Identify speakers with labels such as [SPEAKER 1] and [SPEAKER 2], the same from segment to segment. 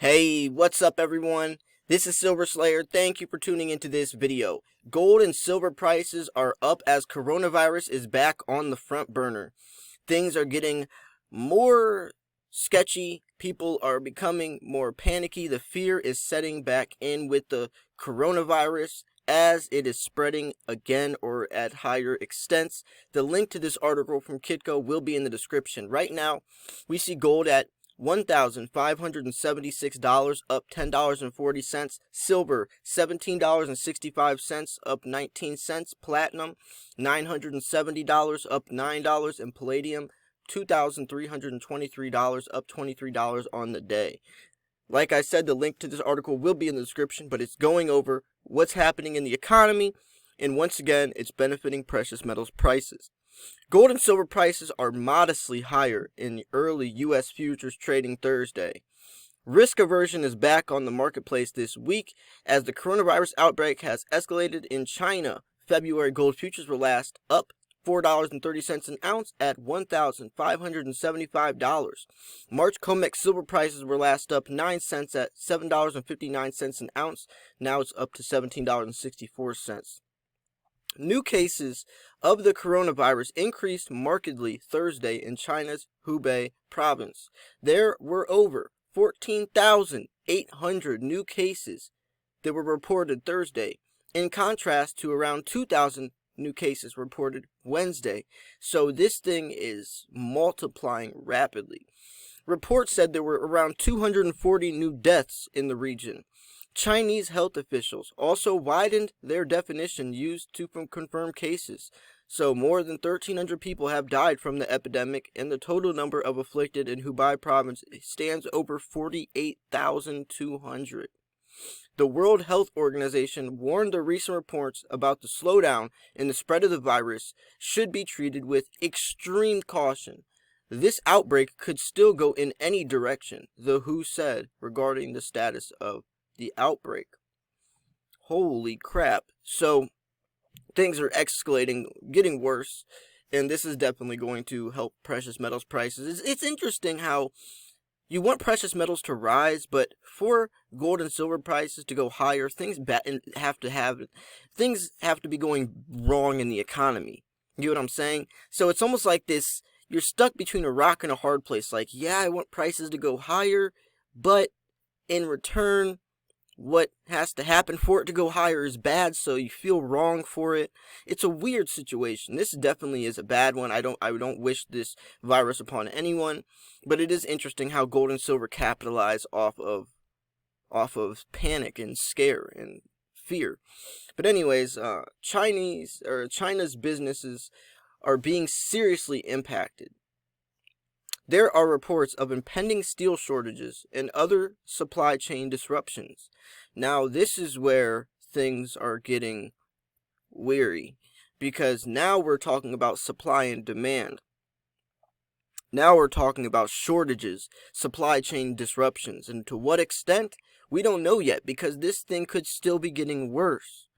[SPEAKER 1] Hey, what's up everyone? This is Silver Slayer. Thank you for tuning into this video. Gold and silver prices are up as coronavirus is back on the front burner. Things are getting more sketchy. People are becoming more panicky. The fear is setting back in with the coronavirus as it is spreading again or at higher extents. The link to this article from Kitco will be in the description. Right now, we see gold at $1,576, up $10.40. Silver, $17.65, up 19 cents. Platinum, $970, up $9. And palladium, $2,323, up $23 on the day. Like I said, the link to this article will be in the description, but it's going over what's happening in the economy, and once again, it's benefiting precious metals prices. Gold and silver prices are modestly higher in the early U.S. futures trading Thursday. Risk aversion is back on the marketplace this week as the coronavirus outbreak has escalated in China. February gold futures were last up $4.30 an ounce at $1,575. March COMEX silver prices were last up 9 cents at $7.59 an ounce. Now it's up to $17.64. New cases of the coronavirus increased markedly Thursday in China's Hubei province. There were over 14,800 new cases that were reported Thursday, in contrast to around 2,000 new cases reported Wednesday. So this thing is multiplying rapidly. Reports said there were around 240 new deaths in the region. Chinese health officials also widened their definition used to confirm cases. So more than 1,300 people have died from the epidemic, and the total number of afflicted in Hubei province stands over 48,200. The World Health Organization warned the recent reports about the slowdown in the spread of the virus should be treated with extreme caution. This outbreak could still go in any direction, the WHO said regarding the status of the outbreak. Holy crap. So things are escalating, getting worse, and this is definitely going to help precious metals prices. It's interesting how you want precious metals to rise, but for gold and silver prices to go higher, things have to be going wrong in the economy. You know what I'm saying? So it's almost like this, you're stuck between a rock and a hard place. Like, yeah, I want prices to go higher, but in return, what has to happen for it to go higher is bad, so you feel wrong for it. It's a weird situation. This definitely is a bad one. I don't wish this virus upon anyone, but it is interesting how gold and silver capitalize off of panic and scare and fear. But anyways, China's businesses are being seriously impacted. There are reports of impending steel shortages and other supply chain disruptions. Now, this is where things are getting weary, because now we're talking about supply and demand. Now we're talking about shortages, supply chain disruptions, and to what extent, we don't know yet, because this thing could still be getting worse.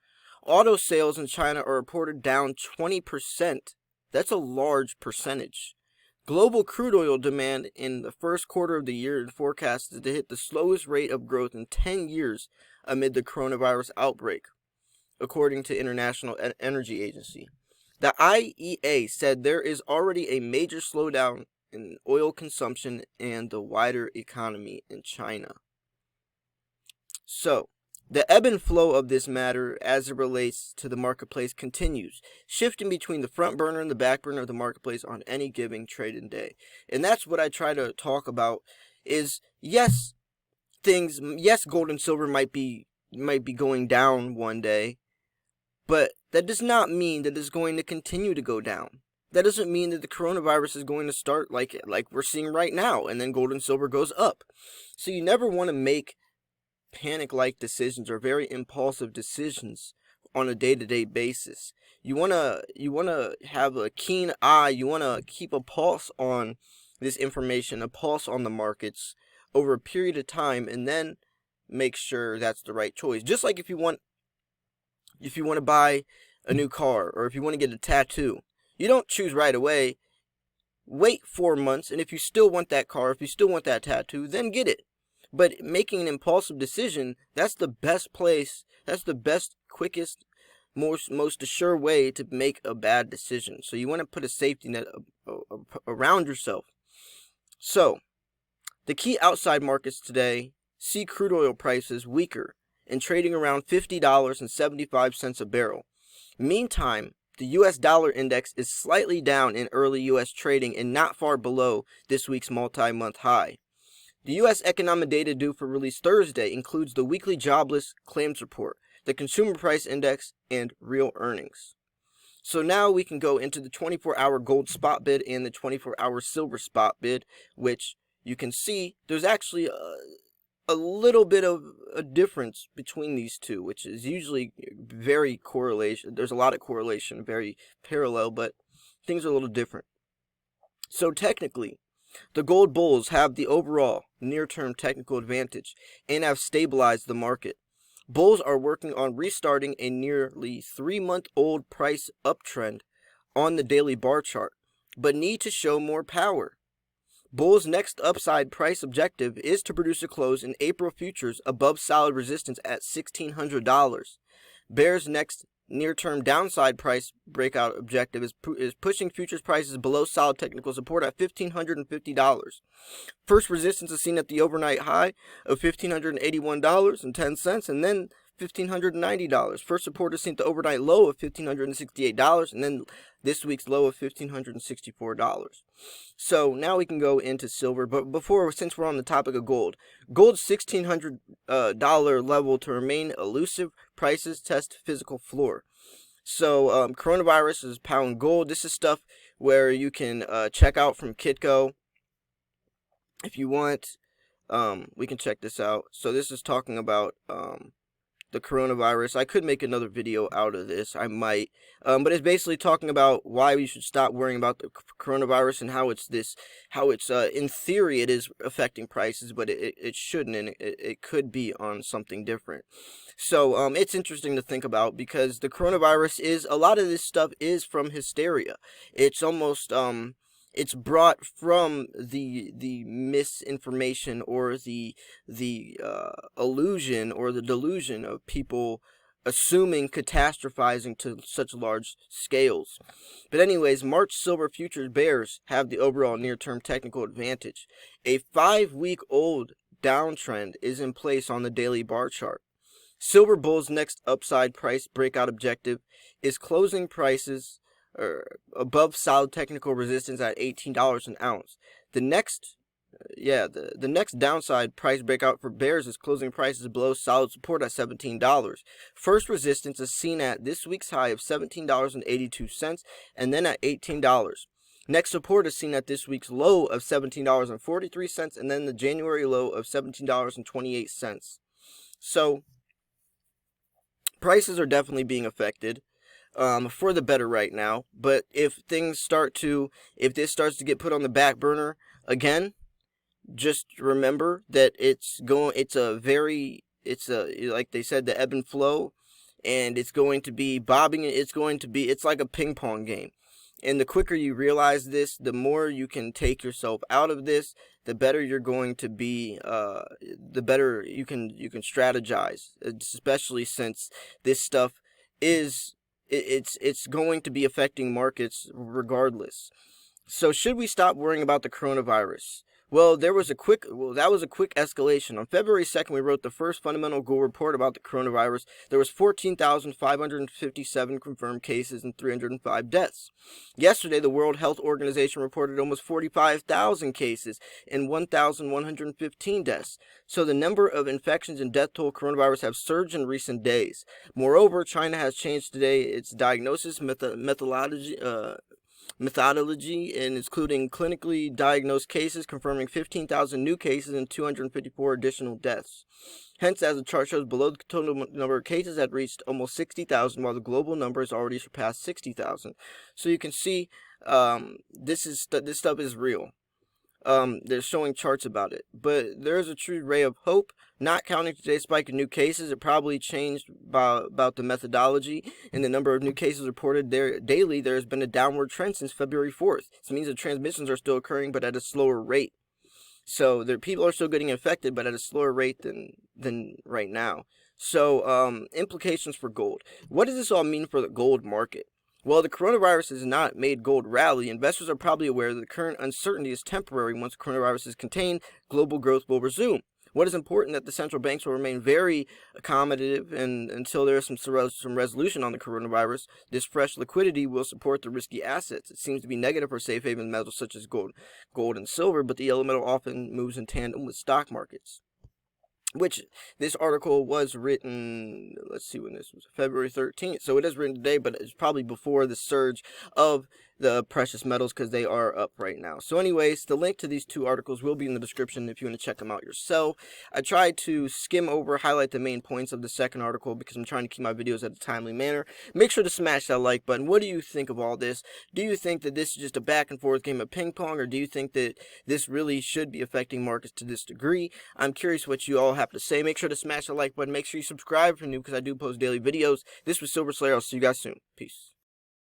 [SPEAKER 1] Auto sales in China are reported down 20%. That's a large percentage. Global crude oil demand in the first quarter of the year is forecasted to hit the slowest rate of growth in 10 years amid the coronavirus outbreak, according to International Energy Agency. The IEA said there is already a major slowdown in oil consumption and the wider economy in China. So, the ebb and flow of this matter as it relates to the marketplace continues, shifting between the front burner and the back burner of the marketplace on any given trading day. And that's what I try to talk about is, yes, gold and silver might be going down one day, but that does not mean that it's going to continue to go down. That doesn't mean that the coronavirus is going to start like we're seeing right now, and then gold and silver goes up. So you never want to make panic-like decisions or very impulsive decisions on a day-to-day basis. You wanna have a keen eye. You wanna keep a pulse on this information, a pulse on the markets over a period of time, and then make sure that's the right choice. Just like if you want to buy a new car, or if you want to get a tattoo, you don't choose right away. Wait 4 months, and if you still want that car, if you still want that tattoo, then get it. But making an impulsive decision, that's the best place, that's the best, quickest, most sure way to make a bad decision. So you want to put a safety net around yourself. So the key outside markets today see crude oil prices weaker and trading around $50.75 a barrel. Meantime, the US dollar index is slightly down in early US trading and not far below this week's multi-month high. The U.S. economic data due for release Thursday includes the weekly jobless claims report, the consumer price index, and real earnings. So now we can go into the 24-hour gold spot bid and the 24-hour silver spot bid, which you can see there's actually a little bit of a difference between these two, which is usually very correlation. There's a lot of correlation, very parallel, but things are a little different. So technically, the gold bulls have the overall near-term technical advantage and have stabilized the market. Bulls are working on restarting a nearly 3-month-old price uptrend on the daily bar chart, but need to show more power. Bulls' next upside price objective is to produce a close in April futures above solid resistance at $1,600. Bears' next near-term downside price breakout objective is pushing futures prices below solid technical support at $1,550. First resistance is seen at the overnight high of $1,581.10, and then $1,590. First support is seen at the overnight low of $1,568, and then this week's low of $1,564. So now we can go into silver, but before, since we're on the topic of gold, gold's $1,600 level to remain elusive. Prices test physical floor. So coronavirus is pound gold. This is stuff where you can check out from Kitco if you want. We can check this out. So this is talking about the coronavirus. I could make another video out of this. I might. But it's basically talking about why we should stop worrying about the coronavirus and how it's in theory it is affecting prices, but it shouldn't, and it could be on something different. So it's interesting to think about, because the coronavirus is, a lot of this stuff is from hysteria. It's almost it's brought from the misinformation or the illusion or the delusion of people assuming catastrophizing to such large scales. But anyways, March silver futures bears have the overall near-term technical advantage. A 5-week-old downtrend is in place on the daily bar chart. Silver bulls' next upside price breakout objective is closing prices above solid technical resistance at $18 an ounce. The next downside price breakout for bears is closing prices below solid support at $17. First resistance is seen at this week's high of $17.82 and then at $18. Next support is seen at this week's low of $17.43 and then the January low of $17.28. So prices are definitely being affected for the better right now, but if this starts to get put on the back burner again, just remember that it's like they said, the ebb and flow, and it's going to be bobbing. It's like a ping pong game. And the quicker you realize this, the more you can take yourself out of this, the better you're going to be, the better you can strategize, especially since this stuff is, it's going to be affecting markets regardless. So should we stop worrying about the coronavirus? Well, that was a quick escalation. On February 2nd, we wrote the first fundamental goal report about the coronavirus. There was 14,557 confirmed cases and 305 deaths. Yesterday, the World Health Organization reported almost 45,000 cases and 1,115 deaths. So the number of infections and death toll coronavirus have surged in recent days. Moreover, China has changed today its diagnosis methodology, and including clinically diagnosed cases, confirming 15,000 new cases and 254 additional deaths. Hence, as the chart shows below, the total number of cases had reached almost 60,000, while the global number has already surpassed 60,000. So you can see this stuff is real. They're showing charts about it, but there's a true ray of hope. Not counting today's spike in new cases, it probably changed about the methodology and the number of new cases reported daily. There has been a downward trend since February 4th. This means the transmissions are still occurring, but at a slower rate. So people are still getting infected, but at a slower rate than right now. So implications for gold. What does this all mean for the gold market? Well, the coronavirus has not made gold rally. Investors are probably aware that the current uncertainty is temporary. Once coronavirus is contained, global growth will resume. What is important that the central banks will remain very accommodative, and until there is some resolution on the coronavirus, this fresh liquidity will support the risky assets. It seems to be negative for safe haven metals such as gold and silver, but the yellow metal often moves in tandem with stock markets. Which this article was written, let's see when this was, February 13th. So it is written today, but it's probably before the surge of the precious metals because they are up right now. So anyways, the link to these two articles will be in the description if you want to check them out yourself. I tried to skim over, highlight the main points of the second article because I'm trying to keep my videos at a timely manner. Make sure to smash that like button. What do you think of all this? Do you think that this is just a back and forth game of ping pong, or do you think that this really should be affecting markets to this degree? I'm curious what you all have to say. Make sure to smash the like button. Make sure you subscribe if you're new because I do post daily videos. This was Silver Slayer. I'll see you guys soon. Peace.